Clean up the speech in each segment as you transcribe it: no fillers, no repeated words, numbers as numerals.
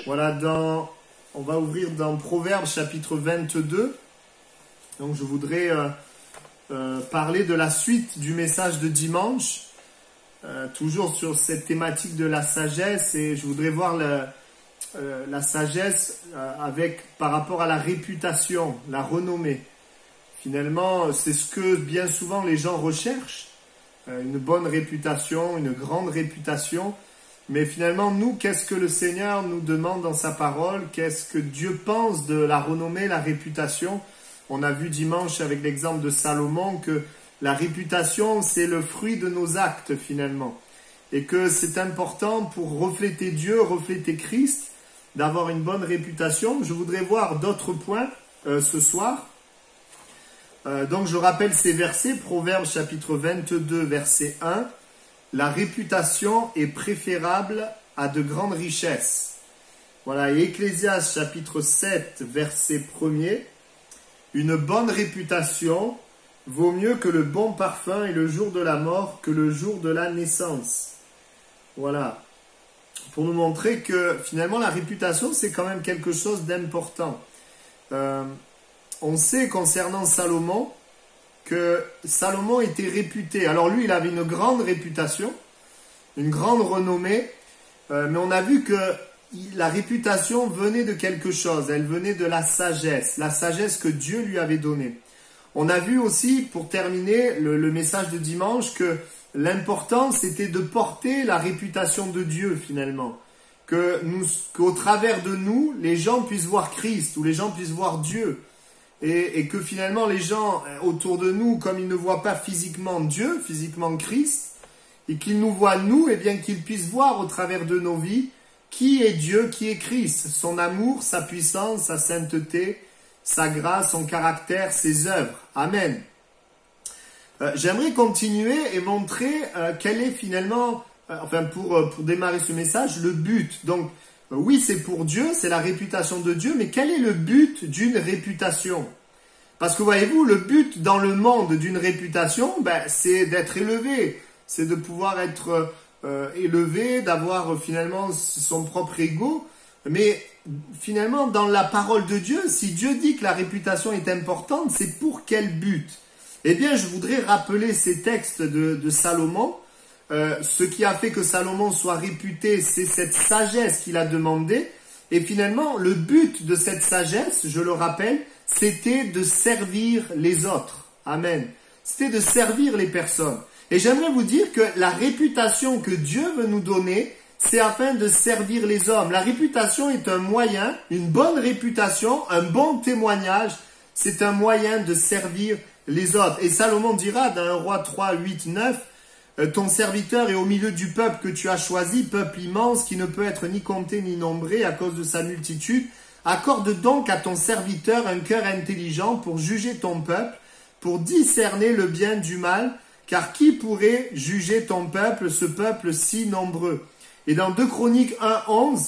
Voilà, on va ouvrir dans Proverbes chapitre 22. Donc je voudrais parler de la suite du message de dimanche, toujours sur cette thématique de la sagesse, et je voudrais voir la sagesse par rapport à la réputation, la renommée. Finalement, c'est ce que bien souvent les gens recherchent, une bonne réputation, une grande réputation. Mais finalement, nous, qu'est-ce que le Seigneur nous demande dans sa parole? Qu'est-ce que Dieu pense de la renommée, la réputation? On a vu dimanche avec l'exemple de Salomon que la réputation, c'est le fruit de nos actes finalement. Et que c'est important pour refléter Dieu, refléter Christ, d'avoir une bonne réputation. Je voudrais voir d'autres points ce soir. Donc je rappelle ces versets, Proverbes chapitre 22, verset 1. La réputation est préférable à de grandes richesses. Voilà, et Ecclésiaste chapitre 7, verset 1er. Une bonne réputation vaut mieux que le bon parfum et le jour de la mort que le jour de la naissance. Voilà. Pour nous montrer que finalement la réputation c'est quand même quelque chose d'important. On sait concernant Salomon que Salomon était réputé. Alors lui, il avait une grande réputation, une grande renommée, mais on a vu que la réputation venait de quelque chose, elle venait de la sagesse que Dieu lui avait donnée. On a vu aussi, pour terminer le message de dimanche, que l'important c'était de porter la réputation de Dieu finalement, qu'au travers de nous, les gens puissent voir Christ, ou les gens puissent voir Dieu. Et que finalement les gens autour de nous, comme ils ne voient pas physiquement Dieu, physiquement Christ, et qu'ils nous voient nous, et bien qu'ils puissent voir au travers de nos vies qui est Dieu, qui est Christ, son amour, sa puissance, sa sainteté, sa grâce, son caractère, ses œuvres. Amen. J'aimerais continuer et montrer quel est finalement, pour démarrer ce message, le but. Donc, oui, c'est pour Dieu, c'est la réputation de Dieu, mais quel est le but d'une réputation? Parce que voyez-vous, le but dans le monde d'une réputation, c'est d'être élevé, c'est de pouvoir être élevé, d'avoir finalement son propre ego. Mais finalement, dans la parole de Dieu, si Dieu dit que la réputation est importante, c'est pour quel but? Eh bien, je voudrais rappeler ces textes de Salomon. Ce qui a fait que Salomon soit réputé, c'est cette sagesse qu'il a demandée. Et finalement, le but de cette sagesse, je le rappelle, c'était de servir les autres. Amen. C'était de servir les personnes. Et j'aimerais vous dire que la réputation que Dieu veut nous donner, c'est afin de servir les hommes. La réputation est un moyen, une bonne réputation, un bon témoignage, c'est un moyen de servir les autres. Et Salomon dira dans 1 Roi 3, 8, 9, ton serviteur est au milieu du peuple que tu as choisi, peuple immense qui ne peut être ni compté ni nombré à cause de sa multitude. Accorde donc à ton serviteur un cœur intelligent pour juger ton peuple, pour discerner le bien du mal, car qui pourrait juger ton peuple, ce peuple si nombreux? Et dans 2 Chroniques 1, 11,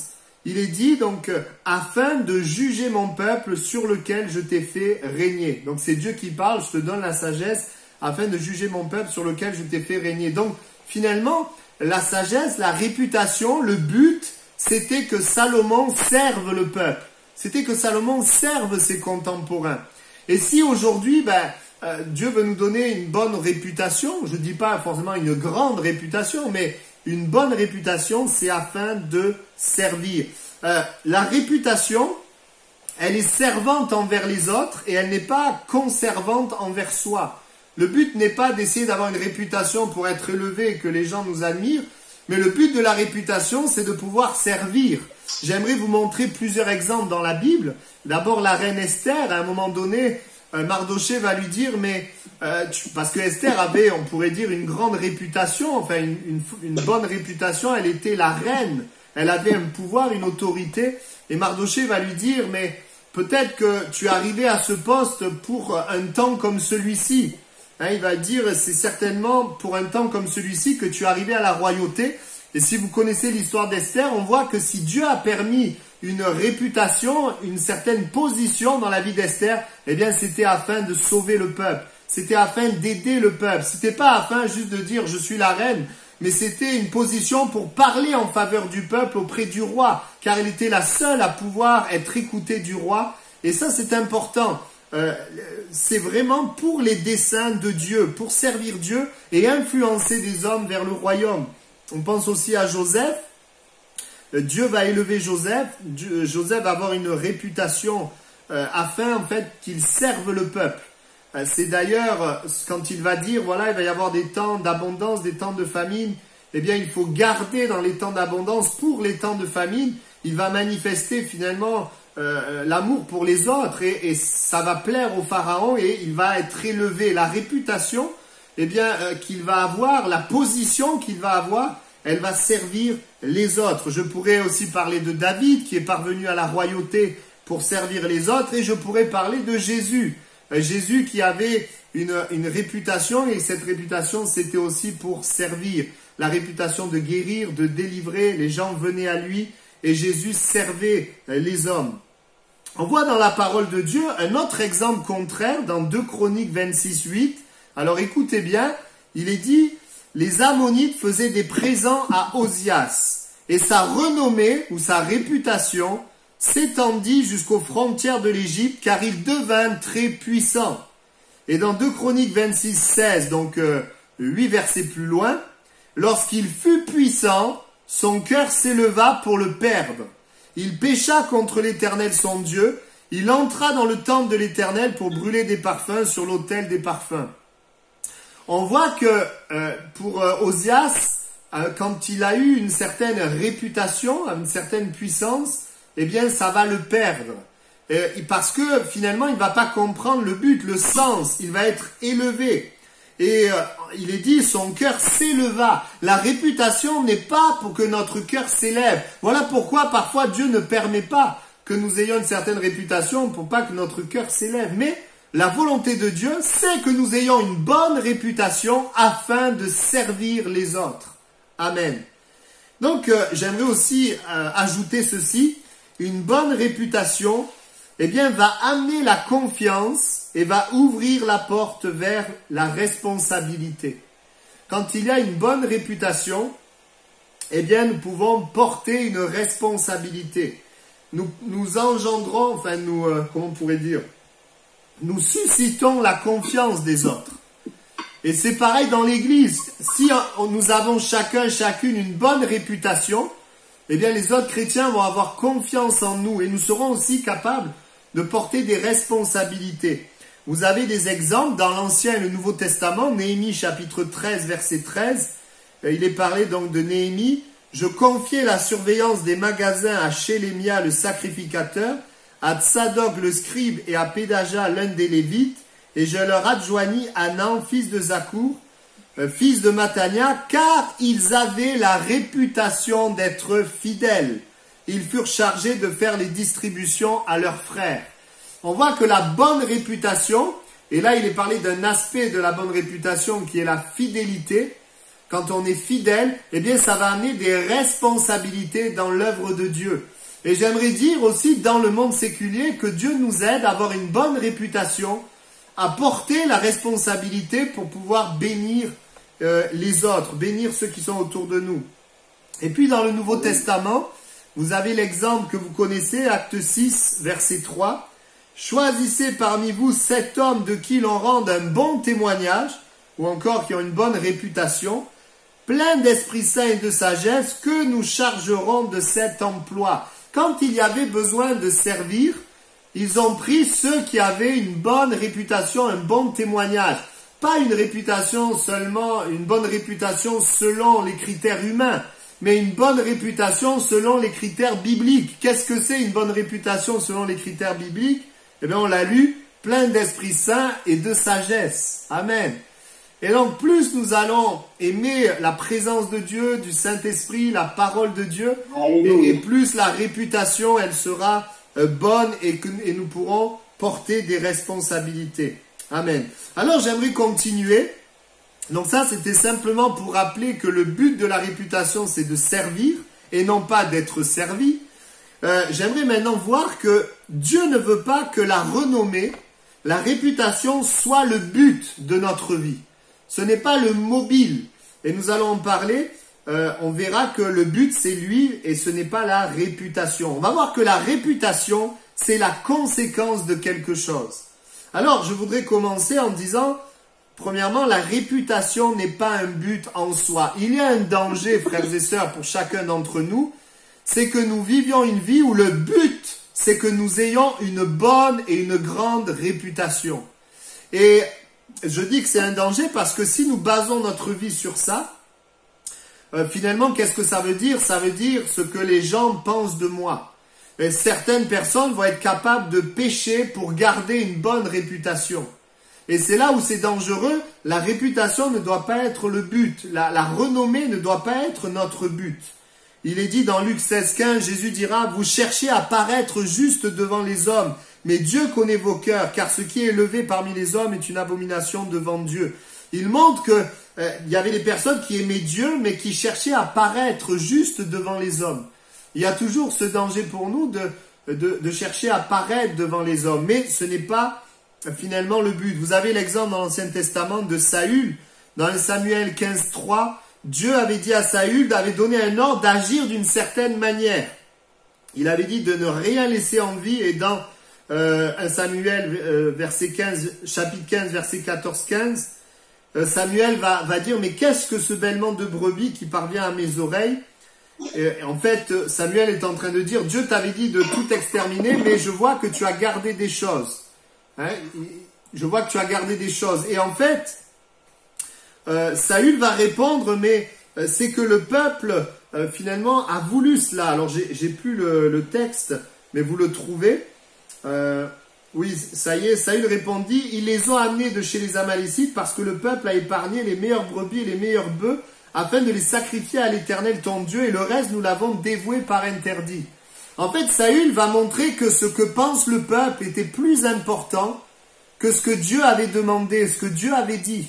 il est dit donc afin de juger mon peuple sur lequel je t'ai fait régner. Donc c'est Dieu qui parle, je te donne la sagesse afin de juger mon peuple sur lequel je t'ai fait régner. Donc, finalement, la sagesse, la réputation, le but, c'était que Salomon serve le peuple. C'était que Salomon serve ses contemporains. Et si aujourd'hui, Dieu veut nous donner une bonne réputation, je ne dis pas forcément une grande réputation, mais une bonne réputation, c'est afin de servir. La réputation, elle est servante envers les autres et elle n'est pas conservante envers soi. Le but n'est pas d'essayer d'avoir une réputation pour être élevé et que les gens nous admirent, mais le but de la réputation, c'est de pouvoir servir. J'aimerais vous montrer plusieurs exemples dans la Bible. D'abord, la reine Esther, à un moment donné, Mardochée va lui dire, parce que Esther avait, on pourrait dire, une grande réputation, une bonne réputation, elle était la reine, elle avait un pouvoir, une autorité, et Mardochée va lui dire, mais peut-être que tu es arrivé à ce poste pour un temps comme celui-ci. Il va dire, c'est certainement pour un temps comme celui-ci que tu es arrivé à la royauté. Et si vous connaissez l'histoire d'Esther, on voit que si Dieu a permis une réputation, une certaine position dans la vie d'Esther, eh bien c'était afin de sauver le peuple. C'était afin d'aider le peuple. C'était pas afin juste de dire je suis la reine, mais c'était une position pour parler en faveur du peuple auprès du roi, car elle était la seule à pouvoir être écoutée du roi. Et ça, c'est important. C'est vraiment pour les desseins de Dieu, pour servir Dieu et influencer des hommes vers le royaume. On pense aussi à Joseph. Dieu va élever Joseph. Joseph va avoir une réputation afin en fait qu'il serve le peuple. C'est d'ailleurs quand il va dire, voilà, il va y avoir des temps d'abondance, des temps de famine. Eh bien, il faut garder dans les temps d'abondance pour les temps de famine. Il va manifester finalement l'amour pour les autres et ça va plaire au pharaon et il va être élevé. La réputation, eh bien, qu'il va avoir, la position qu'il va avoir, elle va servir les autres. Je pourrais aussi parler de David qui est parvenu à la royauté pour servir les autres et je pourrais parler de Jésus. Jésus qui avait une réputation et cette réputation c'était aussi pour servir. La réputation de guérir, de délivrer, les gens venaient à lui et Jésus servait les hommes. On voit dans la parole de Dieu un autre exemple contraire dans 2 Chroniques 26, 8. Alors écoutez bien, il est dit, les Ammonites faisaient des présents à Osias et sa renommée ou sa réputation s'étendit jusqu'aux frontières de l'Égypte car il devint très puissant. Et dans 2 Chroniques 26, 16, donc 8 versets plus loin, lorsqu'il fut puissant, son cœur s'éleva pour le perdre. Il pécha contre l'Éternel son Dieu. Il entra dans le temple de l'Éternel pour brûler des parfums sur l'autel des parfums. On voit que pour Osias, quand il a eu une certaine réputation, une certaine puissance, eh bien ça va le perdre. Parce que finalement il ne va pas comprendre le but, le sens. Il va être élevé. Et il est dit, son cœur s'éleva. La réputation n'est pas pour que notre cœur s'élève. Voilà pourquoi parfois Dieu ne permet pas que nous ayons une certaine réputation pour pas que notre cœur s'élève. Mais la volonté de Dieu, c'est que nous ayons une bonne réputation afin de servir les autres. Amen. Donc, j'aimerais aussi ajouter ceci. Une bonne réputation, eh bien, va amener la confiance et va ouvrir la porte vers la responsabilité. Quand il y a une bonne réputation, eh bien, nous pouvons porter une responsabilité. Nous engendrons, enfin, comment on pourrait dire, nous suscitons la confiance des autres. Et c'est pareil dans l'Église. Si nous avons chacune une bonne réputation, eh bien, les autres chrétiens vont avoir confiance en nous et nous serons aussi capables de porter des responsabilités. Vous avez des exemples dans l'Ancien et le Nouveau Testament, Néhémie chapitre 13, verset 13. Il est parlé donc de Néhémie. Je confiai la surveillance des magasins à Shélémia le sacrificateur, à Tsadok le scribe et à Pédaja l'un des Lévites, et je leur adjoignis Hanan, fils de Zakour, fils de Matania, car ils avaient la réputation d'être fidèles. Ils furent chargés de faire les distributions à leurs frères. On voit que la bonne réputation, et là il est parlé d'un aspect de la bonne réputation qui est la fidélité. Quand on est fidèle, eh bien ça va amener des responsabilités dans l'œuvre de Dieu. Et j'aimerais dire aussi dans le monde séculier que Dieu nous aide à avoir une bonne réputation, à porter la responsabilité pour pouvoir bénir les autres, bénir ceux qui sont autour de nous. Et puis dans le Nouveau Testament, vous avez l'exemple que vous connaissez, Acte 6, verset 3. Choisissez parmi vous 7 hommes de qui l'on rende un bon témoignage, ou encore qui ont une bonne réputation, pleins d'Esprit Saint et de sagesse, que nous chargerons de cet emploi. Quand il y avait besoin de servir, ils ont pris ceux qui avaient une bonne réputation, un bon témoignage. Pas une réputation seulement, une bonne réputation selon les critères humains, mais une bonne réputation selon les critères bibliques. Qu'est-ce que c'est une bonne réputation selon les critères bibliques? Eh bien, on l'a lu, plein d'Esprit Saint et de sagesse. Amen. Et donc, plus nous allons aimer la présence de Dieu, du Saint-Esprit, la parole de Dieu, et plus la réputation, elle sera bonne et nous pourrons porter des responsabilités. Amen. Alors, j'aimerais continuer. Donc ça, c'était simplement pour rappeler que le but de la réputation, c'est de servir et non pas d'être servi. J'aimerais maintenant voir que Dieu ne veut pas que la renommée, la réputation soit le but de notre vie. Ce n'est pas le mobile. Et nous allons en parler. On verra que le but, c'est lui et ce n'est pas la réputation. On va voir que la réputation, c'est la conséquence de quelque chose. Alors, je voudrais commencer en disant, premièrement, la réputation n'est pas un but en soi. Il y a un danger, frères et sœurs, pour chacun d'entre nous, c'est que nous vivions une vie où le but, c'est que nous ayons une bonne et une grande réputation. Et je dis que c'est un danger parce que si nous basons notre vie sur ça, finalement, qu'est-ce que ça veut dire? Ça veut dire ce que les gens pensent de moi. Et certaines personnes vont être capables de pécher pour garder une bonne réputation. Et c'est là où c'est dangereux. La réputation ne doit pas être le but. La renommée ne doit pas être notre but. Il est dit dans Luc 16,15, Jésus dira, « Vous cherchez à paraître juste devant les hommes, mais Dieu connaît vos cœurs, car ce qui est élevé parmi les hommes est une abomination devant Dieu. » Il montre que y avait des personnes qui aimaient Dieu, mais qui cherchaient à paraître juste devant les hommes. Il y a toujours ce danger pour nous de chercher à paraître devant les hommes, mais ce n'est pas finalement le but. Vous avez l'exemple dans l'Ancien Testament de Saül, dans Samuel 15,3, Dieu avait dit à Saül, avait donné un ordre d'agir d'une certaine manière. Il avait dit de ne rien laisser en vie, et dans 1 Samuel chapitre 15, verset 14-15, Samuel va dire, mais qu'est-ce que ce bêlement de brebis qui parvient à mes oreilles? Et en fait, Samuel est en train de dire, Dieu t'avait dit de tout exterminer, mais je vois que tu as gardé des choses. Je vois que tu as gardé des choses. Et en fait, Saül va répondre, mais c'est que le peuple, finalement, a voulu cela. Alors, j'ai plus le texte, mais vous le trouvez. Oui, ça y est, Saül répondit, ils les ont amenés de chez les Amalécites parce que le peuple a épargné les meilleures brebis et les meilleurs bœufs afin de les sacrifier à l'Éternel ton Dieu, et le reste nous l'avons dévoué par interdit. En fait, Saül va montrer que ce que pense le peuple était plus important que ce que Dieu avait demandé, ce que Dieu avait dit.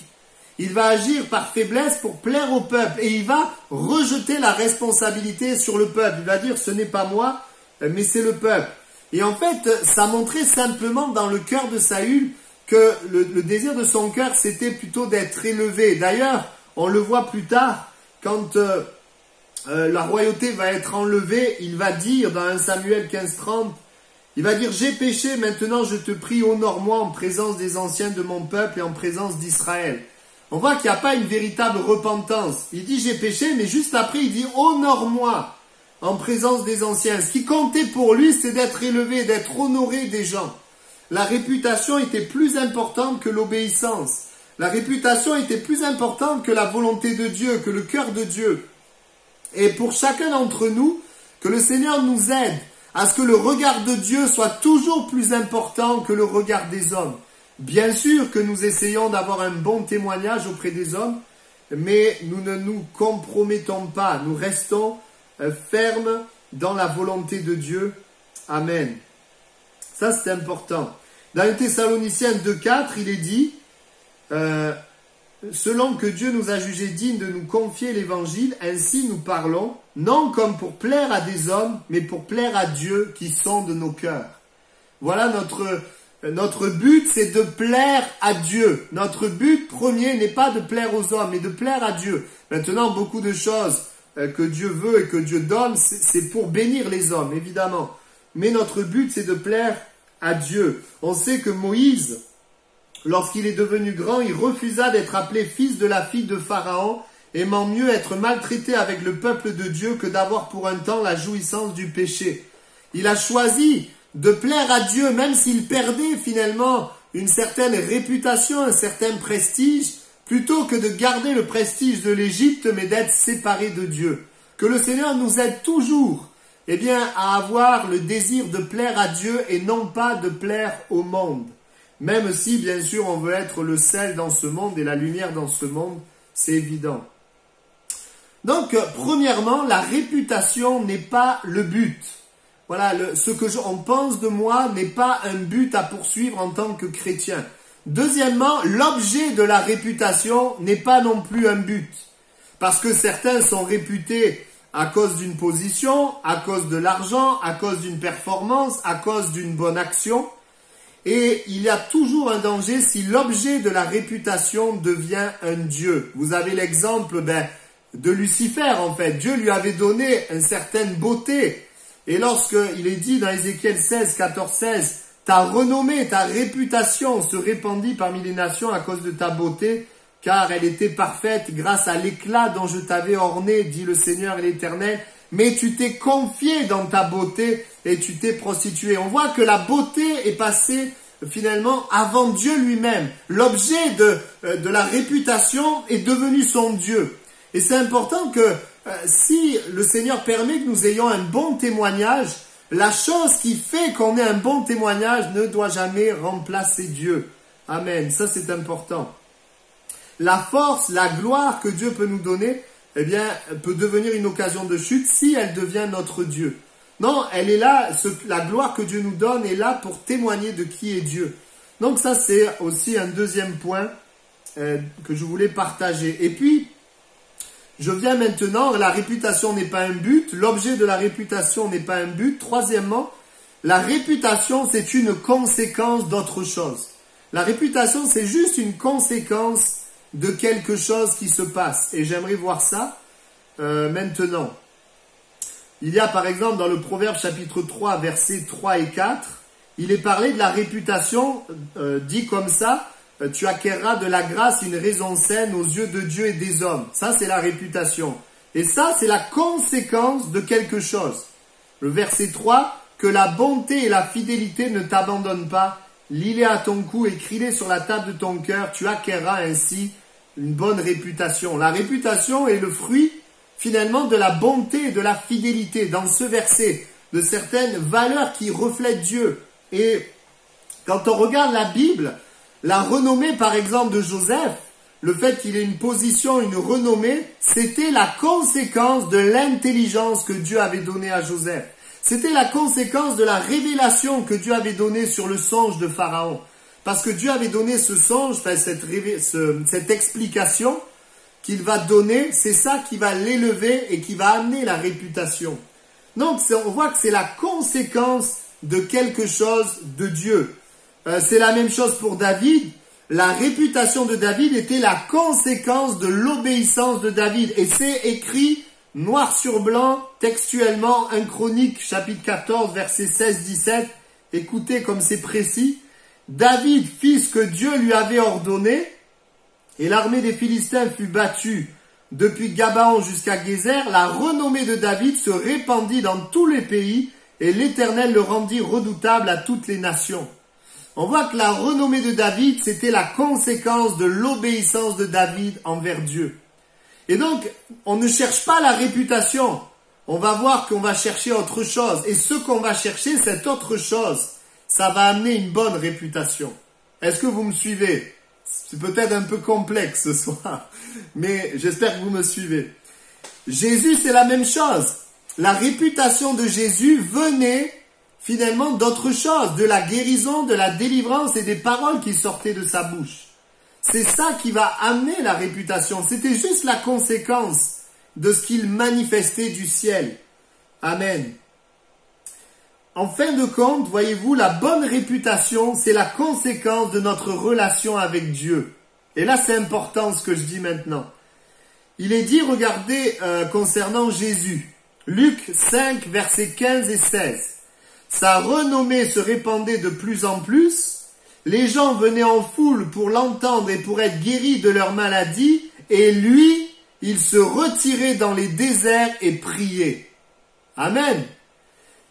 Il va agir par faiblesse pour plaire au peuple et il va rejeter la responsabilité sur le peuple. Il va dire, ce n'est pas moi, mais c'est le peuple. Et en fait, ça montrait simplement dans le cœur de Saül que le désir de son cœur, c'était plutôt d'être élevé. D'ailleurs, on le voit plus tard, quand la royauté va être enlevée, il va dire dans 1 Samuel 15:30, il va dire, j'ai péché, maintenant je te prie, honore-moi en présence des anciens de mon peuple et en présence d'Israël. On voit qu'il n'y a pas une véritable repentance. Il dit, j'ai péché, mais juste après, il dit, honore-moi en présence des anciens. Ce qui comptait pour lui, c'est d'être élevé, d'être honoré des gens. La réputation était plus importante que l'obéissance. La réputation était plus importante que la volonté de Dieu, que le cœur de Dieu. Et pour chacun d'entre nous, que le Seigneur nous aide à ce que le regard de Dieu soit toujours plus important que le regard des hommes. Bien sûr que nous essayons d'avoir un bon témoignage auprès des hommes, mais nous ne nous compromettons pas, nous restons fermes dans la volonté de Dieu. Amen. Ça, c'est important. Dans les Thessaloniciens 2,4, il est dit, selon que Dieu nous a jugés dignes de nous confier l'évangile, ainsi nous parlons, non comme pour plaire à des hommes, mais pour plaire à Dieu qui sonde nos cœurs. Voilà notre but, c'est de plaire à Dieu. Notre but premier n'est pas de plaire aux hommes, mais de plaire à Dieu. Maintenant, beaucoup de choses que Dieu veut et que Dieu donne, c'est pour bénir les hommes, évidemment. Mais notre but, c'est de plaire à Dieu. On sait que Moïse, lorsqu'il est devenu grand, il refusa d'être appelé fils de la fille de Pharaon, aimant mieux être maltraité avec le peuple de Dieu que d'avoir pour un temps la jouissance du péché. Il a choisi de plaire à Dieu, même s'il perdait finalement une certaine réputation, un certain prestige, plutôt que de garder le prestige de l'Égypte, mais d'être séparé de Dieu. Que le Seigneur nous aide toujours, à avoir le désir de plaire à Dieu et non pas de plaire au monde. Même si, bien sûr, on veut être le sel dans ce monde et la lumière dans ce monde, c'est évident. Donc, premièrement, la réputation n'est pas le but. Voilà, ce que on pense de moi n'est pas un but à poursuivre en tant que chrétien. Deuxièmement, l'objet de la réputation n'est pas non plus un but. Parce que certains sont réputés à cause d'une position, à cause de l'argent, à cause d'une performance, à cause d'une bonne action. Et il y a toujours un danger si l'objet de la réputation devient un dieu. Vous avez l'exemple de Lucifer en fait. Dieu lui avait donné une certaine beauté. Et lorsqu'il est dit dans Ézéchiel 16, 14, 16, ta renommée, ta réputation se répandit parmi les nations à cause de ta beauté, car elle était parfaite grâce à l'éclat dont je t'avais orné, dit le Seigneur et l'Éternel. Mais tu t'es confié dans ta beauté et tu t'es prostitué. On voit que la beauté est passée finalement avant Dieu lui-même. L'objet de la réputation est devenu son Dieu. Et c'est important que si le Seigneur permet que nous ayons un bon témoignage, la chose qui fait qu'on ait un bon témoignage ne doit jamais remplacer Dieu. Amen. Ça c'est important. La force, la gloire que Dieu peut nous donner, eh bien, peut devenir une occasion de chute si elle devient notre Dieu. Non, elle est là, la gloire que Dieu nous donne est là pour témoigner de qui est Dieu. Donc ça, c'est aussi un deuxième point que je voulais partager. Et puis, je viens maintenant, la réputation n'est pas un but, l'objet de la réputation n'est pas un but. Troisièmement, la réputation, c'est une conséquence d'autre chose. La réputation, c'est juste une conséquence de quelque chose qui se passe. Et j'aimerais voir ça maintenant. Il y a par exemple dans le Proverbe chapitre 3, versets 3 et 4, il est parlé de la réputation, dit comme ça, tu acquerras de la grâce une raison saine aux yeux de Dieu et des hommes. Ça, c'est la réputation. Et ça, c'est la conséquence de quelque chose. Le verset 3, que la bonté et la fidélité ne t'abandonnent pas, lis-les à ton cou, écris-les sur la table de ton cœur, tu acquerras ainsi une bonne réputation. La réputation est le fruit finalement de la bonté et de la fidélité dans ce verset, de certaines valeurs qui reflètent Dieu. Et quand on regarde la Bible, la renommée par exemple de Joseph, le fait qu'il ait une position, une renommée, c'était la conséquence de l'intelligence que Dieu avait donnée à Joseph. C'était la conséquence de la révélation que Dieu avait donnée sur le songe de Pharaon. Parce que Dieu avait donné ce songe, cette explication qu'il va donner, c'est ça qui va l'élever et qui va amener la réputation. Donc on voit que c'est la conséquence de quelque chose de Dieu. C'est la même chose pour David. La réputation de David était la conséquence de l'obéissance de David. Et c'est écrit noir sur blanc, textuellement, 1 Chronique, chapitre 14, versets 16-17. Écoutez comme c'est précis. David fit ce que Dieu lui avait ordonné, et l'armée des Philistins fut battue depuis Gabaon jusqu'à Gézer. La renommée de David se répandit dans tous les pays, et l'Éternel le rendit redoutable à toutes les nations. On voit que la renommée de David, c'était la conséquence de l'obéissance de David envers Dieu. Et donc, on ne cherche pas la réputation. On va voir qu'on va chercher autre chose. Et ce qu'on va chercher, cette autre chose, ça va amener une bonne réputation. Est-ce que vous me suivez? C'est peut-être un peu complexe ce soir, mais j'espère que vous me suivez. Jésus, c'est la même chose. La réputation de Jésus venait finalement d'autre chose, de la guérison, de la délivrance et des paroles qui sortaient de sa bouche. C'est ça qui va amener la réputation. C'était juste la conséquence de ce qu'il manifestait du ciel. Amen. En fin de compte, voyez-vous, la bonne réputation, c'est la conséquence de notre relation avec Dieu. Et là, c'est important ce que je dis maintenant. Il est dit, regardez, concernant Jésus, Luc 5, versets 15 et 16. Sa renommée se répandait de plus en plus. Les gens venaient en foule pour l'entendre et pour être guéris de leur maladie. Et lui, il se retirait dans les déserts et priait. Amen.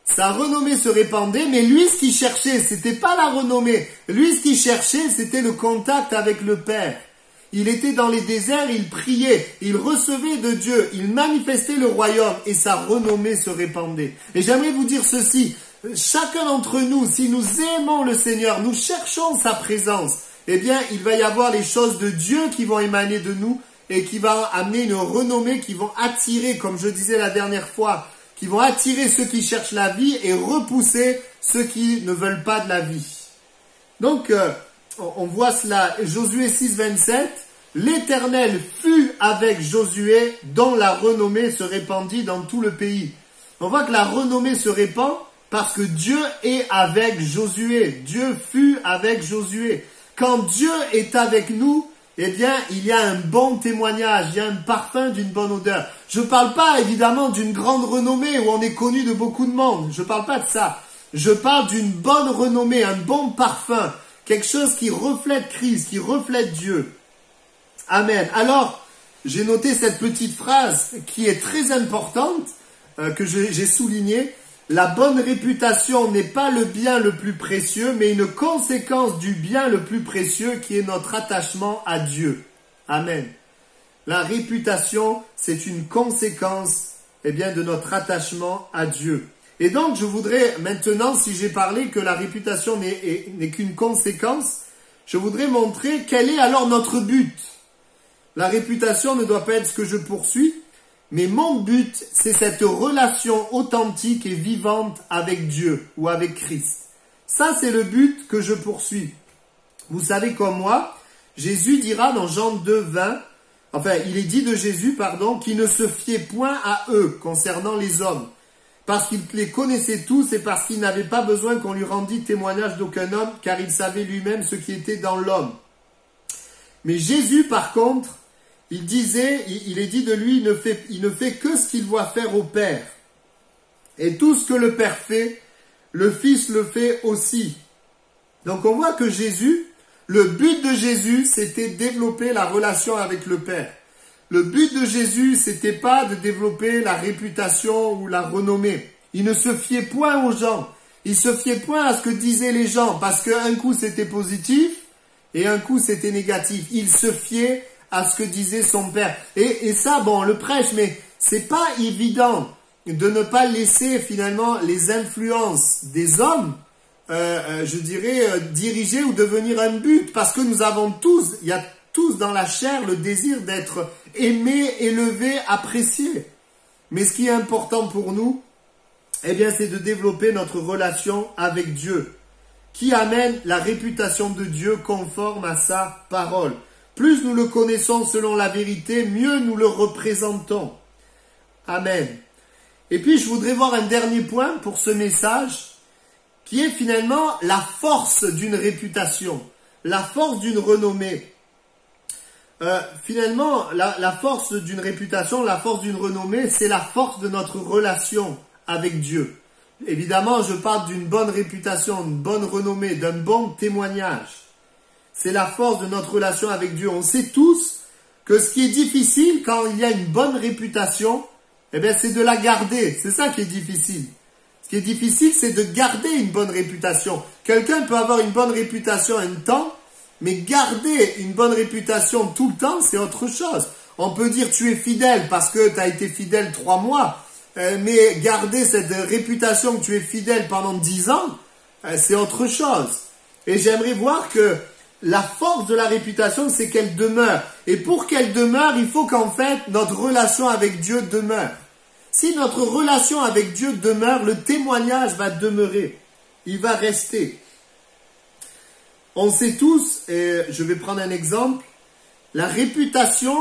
Sa renommée se répandait, mais lui, ce qu'il cherchait, c'était pas la renommée. Lui, ce qu'il cherchait, c'était le contact avec le Père. Il était dans les déserts, il priait, il recevait de Dieu, il manifestait le royaume et sa renommée se répandait. Et j'aimerais vous dire ceci, chacun d'entre nous, si nous aimons le Seigneur, nous cherchons sa présence, eh bien, il va y avoir les choses de Dieu qui vont émaner de nous et qui vont amener une renommée, qui vont attirer, comme je disais la dernière fois, qui vont attirer ceux qui cherchent la vie et repousser ceux qui ne veulent pas de la vie. Donc, on voit cela, Josué 6, 27, l'Éternel fut avec Josué, dont la renommée se répandit dans tout le pays. On voit que la renommée se répand, Parce que Dieu est avec Josué. Dieu fut avec Josué. Quand Dieu est avec nous, eh bien, il y a un bon témoignage, il y a un parfum d'une bonne odeur. Je ne parle pas évidemment d'une grande renommée où on est connu de beaucoup de monde. Je ne parle pas de ça. Je parle d'une bonne renommée, un bon parfum. Quelque chose qui reflète Christ, qui reflète Dieu. Amen. Alors, j'ai noté cette petite phrase qui est très importante, que j'ai soulignée. La bonne réputation n'est pas le bien le plus précieux, mais une conséquence du bien le plus précieux qui est notre attachement à Dieu. Amen. La réputation, c'est une conséquence, eh bien, de notre attachement à Dieu. Et donc, je voudrais maintenant, si j'ai parlé que la réputation n'est qu'une conséquence, je voudrais montrer quel est alors notre but. La réputation ne doit pas être ce que je poursuis, mais mon but, c'est cette relation authentique et vivante avec Dieu ou avec Christ. Ça, c'est le but que je poursuis. Vous savez comme moi, Jésus dira dans Jean 2, 20, enfin, il est dit de Jésus, qu'il ne se fiait point à eux concernant les hommes, parce qu'il les connaissait tous et parce qu'il n'avait pas besoin qu'on lui rendît témoignage d'aucun homme, car il savait lui-même ce qui était dans l'homme. Mais Jésus, par contre, il disait, il est dit de lui, il ne fait que ce qu'il voit faire au Père. Et tout ce que le Père fait, le Fils le fait aussi. Donc on voit que Jésus, le but de Jésus, c'était de développer la relation avec le Père. Le but de Jésus, c'était pas de développer la réputation ou la renommée. Il ne se fiait point aux gens. Il se fiait point à ce que disaient les gens, parce qu'un coup c'était positif et un coup c'était négatif. Il se fiait à ce que disait son Père. Et ça, bon, le prêche, mais c'est pas évident de ne pas laisser finalement les influences des hommes, je dirais, diriger ou devenir un but, parce que nous avons tous, il y a tous dans la chair le désir d'être aimés, élevés, appréciés. Mais ce qui est important pour nous, eh bien, c'est de développer notre relation avec Dieu, qui amène la réputation de Dieu conforme à sa parole. Plus nous le connaissons selon la vérité, mieux nous le représentons. Amen. Et puis, je voudrais voir un dernier point pour ce message, qui est finalement la force d'une réputation, la force d'une renommée. Finalement, la force d'une réputation, la force d'une renommée, c'est la force de notre relation avec Dieu. Évidemment, je parle d'une bonne réputation, d'une bonne renommée, d'un bon témoignage. C'est la force de notre relation avec Dieu. On sait tous que ce qui est difficile quand il y a une bonne réputation, eh bien, c'est de la garder. C'est ça qui est difficile. Ce qui est difficile, c'est de garder une bonne réputation. Quelqu'un peut avoir une bonne réputation un temps, mais garder une bonne réputation tout le temps, c'est autre chose. On peut dire tu es fidèle parce que tu as été fidèle 3 mois, mais garder cette réputation que tu es fidèle pendant 10 ans, c'est autre chose. Et j'aimerais voir que la force de la réputation, c'est qu'elle demeure. Et pour qu'elle demeure, il faut qu'en fait, notre relation avec Dieu demeure. Si notre relation avec Dieu demeure, le témoignage va demeurer. Il va rester. On sait tous, et je vais prendre un exemple, la réputation,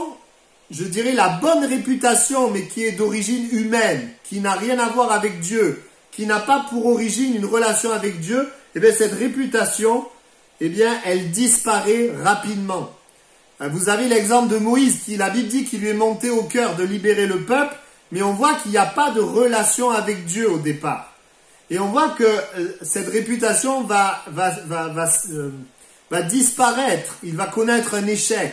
je dirais la bonne réputation, mais qui est d'origine humaine, qui n'a rien à voir avec Dieu, qui n'a pas pour origine une relation avec Dieu, eh bien cette réputation, eh bien, elle disparaît rapidement. Vous avez l'exemple de Moïse, qui la Bible dit qu'il lui est monté au cœur de libérer le peuple, mais on voit qu'il n'y a pas de relation avec Dieu au départ. Et on voit que cette réputation va disparaître, il va connaître un échec.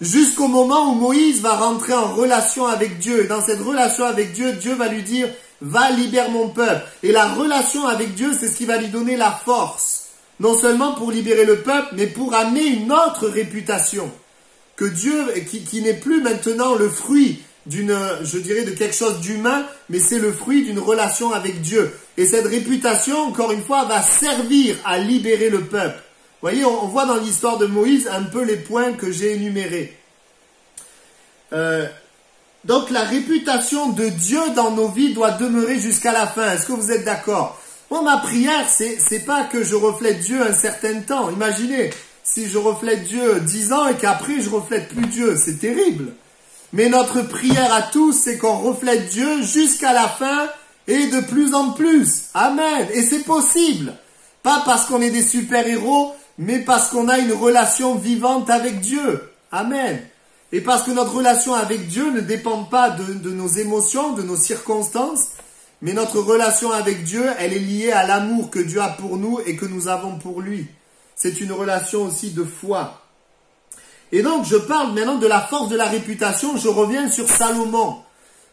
Jusqu'au moment où Moïse va rentrer en relation avec Dieu. Et dans cette relation avec Dieu, Dieu va lui dire, va libérer mon peuple. Et la relation avec Dieu, c'est ce qui va lui donner la force. Non seulement pour libérer le peuple, mais pour amener une autre réputation. Que Dieu, qui n'est plus maintenant le fruit je dirais de quelque chose d'humain, mais c'est le fruit d'une relation avec Dieu. Et cette réputation, encore une fois, va servir à libérer le peuple. Vous voyez, on voit dans l'histoire de Moïse un peu les points que j'ai énumérés. Donc la réputation de Dieu dans nos vies doit demeurer jusqu'à la fin. Est-ce que vous êtes d'accord ? Moi, ma prière, c'est pas que je reflète Dieu un certain temps. Imaginez, si je reflète Dieu 10 ans et qu'après je reflète plus Dieu, c'est terrible. Mais notre prière à tous, c'est qu'on reflète Dieu jusqu'à la fin et de plus en plus. Amen. Et c'est possible. Pas parce qu'on est des super-héros, mais parce qu'on a une relation vivante avec Dieu. Amen. Et parce que notre relation avec Dieu ne dépend pas de nos émotions, de nos circonstances, mais notre relation avec Dieu, elle est liée à l'amour que Dieu a pour nous et que nous avons pour lui. C'est une relation aussi de foi. Et donc, je parle maintenant de la force de la réputation. Je reviens sur Salomon.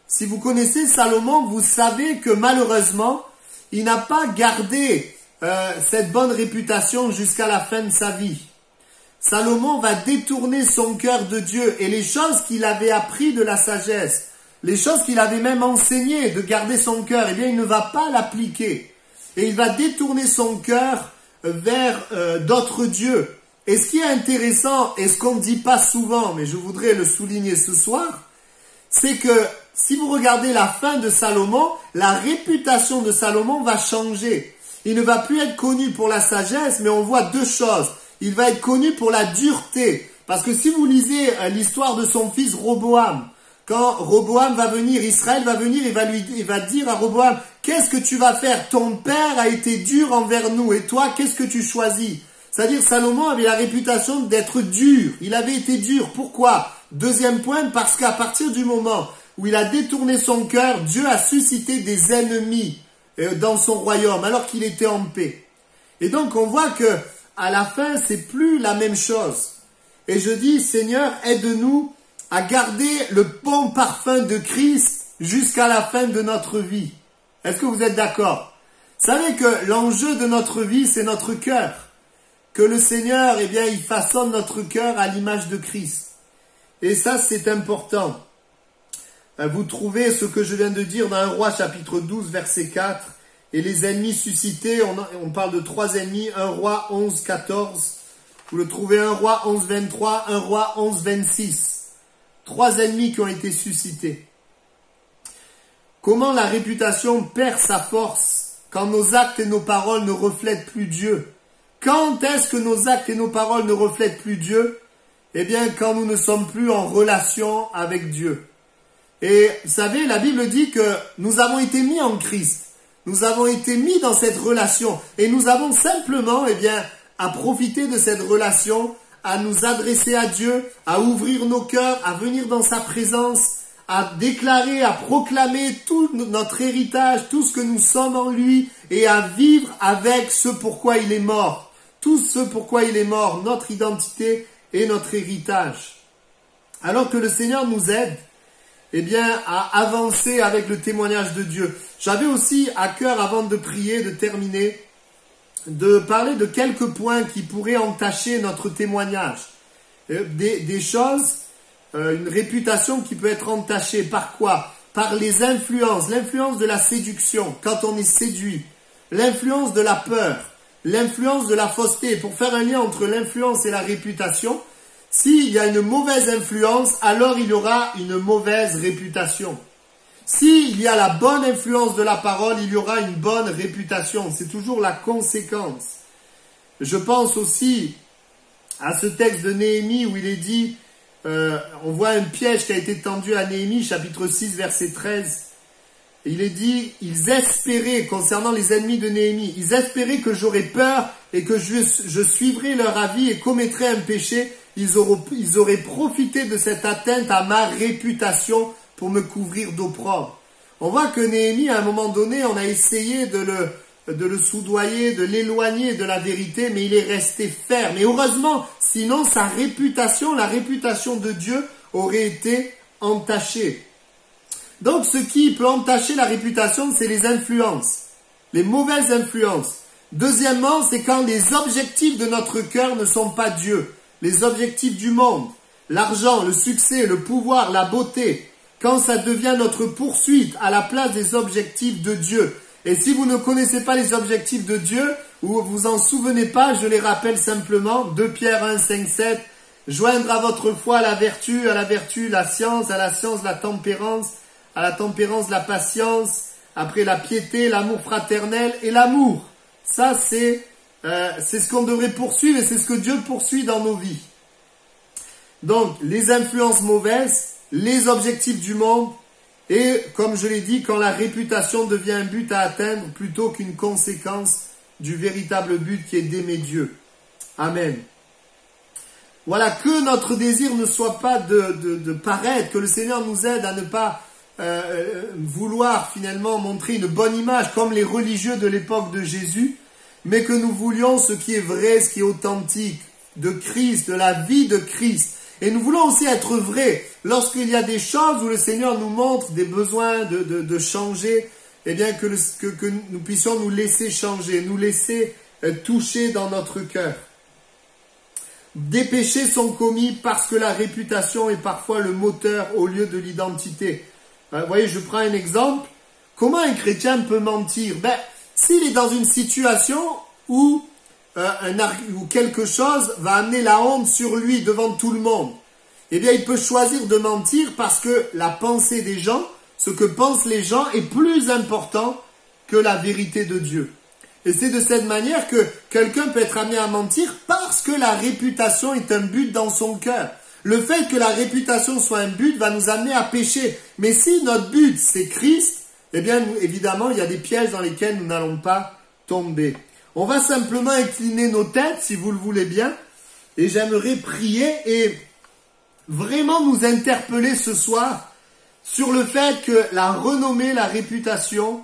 Si vous connaissez Salomon, vous savez que malheureusement, il n'a pas gardé cette bonne réputation jusqu'à la fin de sa vie. Salomon va détourner son cœur de Dieu et les choses qu'il avait appris de la sagesse, les choses qu'il avait même enseignées de garder son cœur, eh bien, il ne va pas l'appliquer. Et il va détourner son cœur vers d'autres dieux. Et ce qui est intéressant, et ce qu'on ne dit pas souvent, mais je voudrais le souligner ce soir, c'est que si vous regardez la fin de Salomon, la réputation de Salomon va changer. Il ne va plus être connu pour la sagesse, mais on voit deux choses. Il va être connu pour la dureté. Parce que si vous lisez l'histoire de son fils Roboam, quand Roboam va venir, Israël va venir, il va dire à Roboam, qu'est-ce que tu vas faire? Ton père a été dur envers nous, et toi, qu'est-ce que tu choisis? C'est-à-dire, Salomon avait la réputation d'être dur. Il avait été dur. Pourquoi? Deuxième point, parce qu'à partir du moment où il a détourné son cœur, Dieu a suscité des ennemis dans son royaume, alors qu'il était en paix. Et donc, on voit que à la fin, c'est plus la même chose. Et je dis, Seigneur, aide-nous à garder le bon parfum de Christ jusqu'à la fin de notre vie. Est-ce que vous êtes d'accord? Vous savez que l'enjeu de notre vie, c'est notre cœur. Que le Seigneur, eh bien, il façonne notre cœur à l'image de Christ. Et ça, c'est important. Vous trouvez ce que je viens de dire dans 1 Roi chapitre 12, verset 4. Et les ennemis suscités, on parle de 3 ennemis, 1 Roi 11, 14. Vous le trouvez 1 Roi 11, 23, 1 Roi 11, 26. 3 ennemis qui ont été suscités. Comment la réputation perd sa force quand nos actes et nos paroles ne reflètent plus Dieu? Quand est-ce que nos actes et nos paroles ne reflètent plus Dieu? Eh bien, quand nous ne sommes plus en relation avec Dieu. Et vous savez, la Bible dit que nous avons été mis en Christ. Nous avons été mis dans cette relation. Et nous avons simplement, eh bien, à profiter de cette relation, à nous adresser à Dieu, à ouvrir nos cœurs, à venir dans sa présence, à déclarer, à proclamer tout notre héritage, tout ce que nous sommes en lui, et à vivre avec ce pourquoi il est mort. Tout ce pourquoi il est mort, notre identité et notre héritage. Alors que le Seigneur nous aide, eh bien, à avancer avec le témoignage de Dieu. J'avais aussi à cœur, avant de prier, de terminer, de parler de quelques points qui pourraient entacher notre témoignage. Des choses, une réputation qui peut être entachée. Par quoi? Par les influences. L'influence de la séduction, quand on est séduit. L'influence de la peur. L'influence de la fausseté. Pour faire un lien entre l'influence et la réputation, s'il y a une mauvaise influence, alors il y aura une mauvaise réputation. S'il y a la bonne influence de la parole, il y aura une bonne réputation. C'est toujours la conséquence. Je pense aussi à ce texte de Néhémie où il est dit, on voit un piège qui a été tendu à Néhémie, chapitre 6, verset 13. Il est dit, ils espéraient, concernant les ennemis de Néhémie, ils espéraient que j'aurais peur et que je suivrais leur avis et commettrais un péché. Ils auraient profité de cette atteinte à ma réputation pour me couvrir d'opprobre. On voit que Néhémie, à un moment donné, on a essayé de le soudoyer, de l'éloigner de la vérité, mais il est resté ferme. Et heureusement, sinon sa réputation, la réputation de Dieu, aurait été entachée. Donc ce qui peut entacher la réputation, c'est les influences, les mauvaises influences. Deuxièmement, c'est quand les objectifs de notre cœur ne sont pas Dieu. Les objectifs du monde, l'argent, le succès, le pouvoir, la beauté, quand ça devient notre poursuite à la place des objectifs de Dieu. Et si vous ne connaissez pas les objectifs de Dieu, ou vous en souvenez pas, je les rappelle simplement, 2 Pierre 1, 5, 7, joindre à votre foi à la vertu la science, à la science la tempérance, à la tempérance la patience, après la piété, l'amour fraternel et l'amour. Ça c'est ce qu'on devrait poursuivre et c'est ce que Dieu poursuit dans nos vies. Donc, les influences mauvaises, les objectifs du monde Et comme je l'ai dit, quand la réputation devient un but à atteindre plutôt qu'une conséquence du véritable but qui est d'aimer Dieu. Amen. Voilà, que notre désir ne soit pas de paraître, que le Seigneur nous aide à ne pas vouloir finalement montrer une bonne image comme les religieux de l'époque de Jésus, mais que nous voulions ce qui est vrai, ce qui est authentique, de Christ, de la vie de Christ. Et nous voulons aussi être vrais. Lorsqu'il y a des choses où le Seigneur nous montre des besoins de changer, eh bien que nous puissions nous laisser changer, nous laisser toucher dans notre cœur. Des péchés sont commis parce que la réputation est parfois le moteur au lieu de l'identité. Vous voyez, je prends un exemple. Comment un chrétien peut mentir? S'il est dans une situation où quelque chose va amener la honte sur lui devant tout le monde, eh bien il peut choisir de mentir parce que la pensée des gens, ce que pensent les gens est plus important que la vérité de Dieu. Et c'est de cette manière que quelqu'un peut être amené à mentir parce que la réputation est un but dans son cœur. Le fait que la réputation soit un but va nous amener à pécher. Mais si notre but c'est Christ, eh bien évidemment il y a des pièges dans lesquels nous n'allons pas tomber. On va simplement incliner nos têtes si vous le voulez bien. Et j'aimerais prier et vraiment nous interpeller ce soir sur le fait que la renommée, la réputation,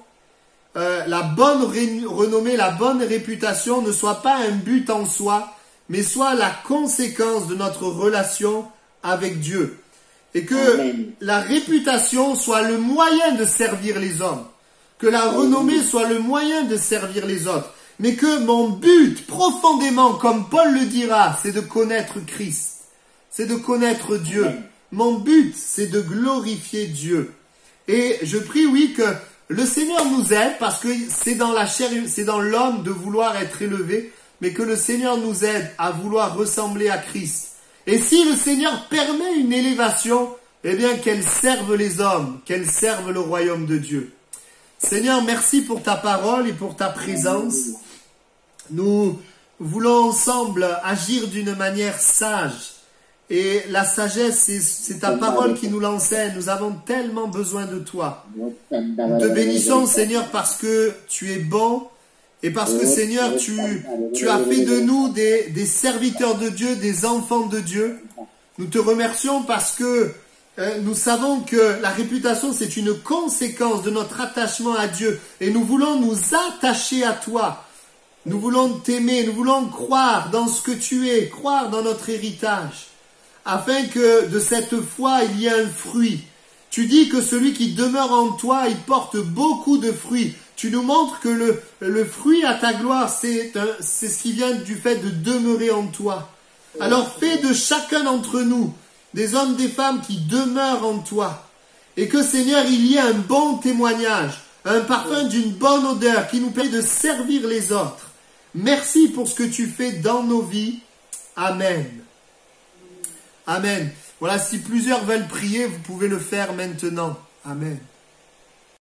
la bonne renommée, la bonne réputation ne soit pas un but en soi, mais soit la conséquence de notre relation avec Dieu. Et que la réputation soit le moyen de servir les hommes. Que la renommée soit le moyen de servir les autres. Mais que mon but, profondément, comme Paul le dira, c'est de connaître Christ. C'est de connaître Dieu. Mon but, c'est de glorifier Dieu. Et je prie, oui, que le Seigneur nous aide, parce que c'est dans la chair, c'est dans l'homme de vouloir être élevé, mais que le Seigneur nous aide à vouloir ressembler à Christ. Et si le Seigneur permet une élévation, eh bien qu'elle serve les hommes, qu'elle serve le royaume de Dieu. Seigneur, merci pour ta parole et pour ta présence. Nous voulons ensemble agir d'une manière sage. Et la sagesse, c'est ta parole qui nous l'enseigne. Nous avons tellement besoin de toi. Nous te bénissons, Seigneur, parce que tu es bon. Et parce que, Seigneur, tu as fait de nous des serviteurs de Dieu, des enfants de Dieu. Nous te remercions parce que nous savons que la réputation, c'est une conséquence de notre attachement à Dieu. Et nous voulons nous attacher à toi. Nous voulons t'aimer, nous voulons croire dans ce que tu es, croire dans notre héritage. Afin que de cette foi, il y ait un fruit. Tu dis que celui qui demeure en toi, il porte beaucoup de fruits. Tu nous montres que le fruit à ta gloire, c'est ce qui vient du fait de demeurer en toi. Alors fais de chacun d'entre nous des hommes, des femmes qui demeurent en toi. Et que, Seigneur, il y ait un bon témoignage, un parfum d'une bonne odeur qui nous permet de servir les autres. Merci pour ce que tu fais dans nos vies. Amen. Amen. Voilà, si plusieurs veulent prier, vous pouvez le faire maintenant. Amen.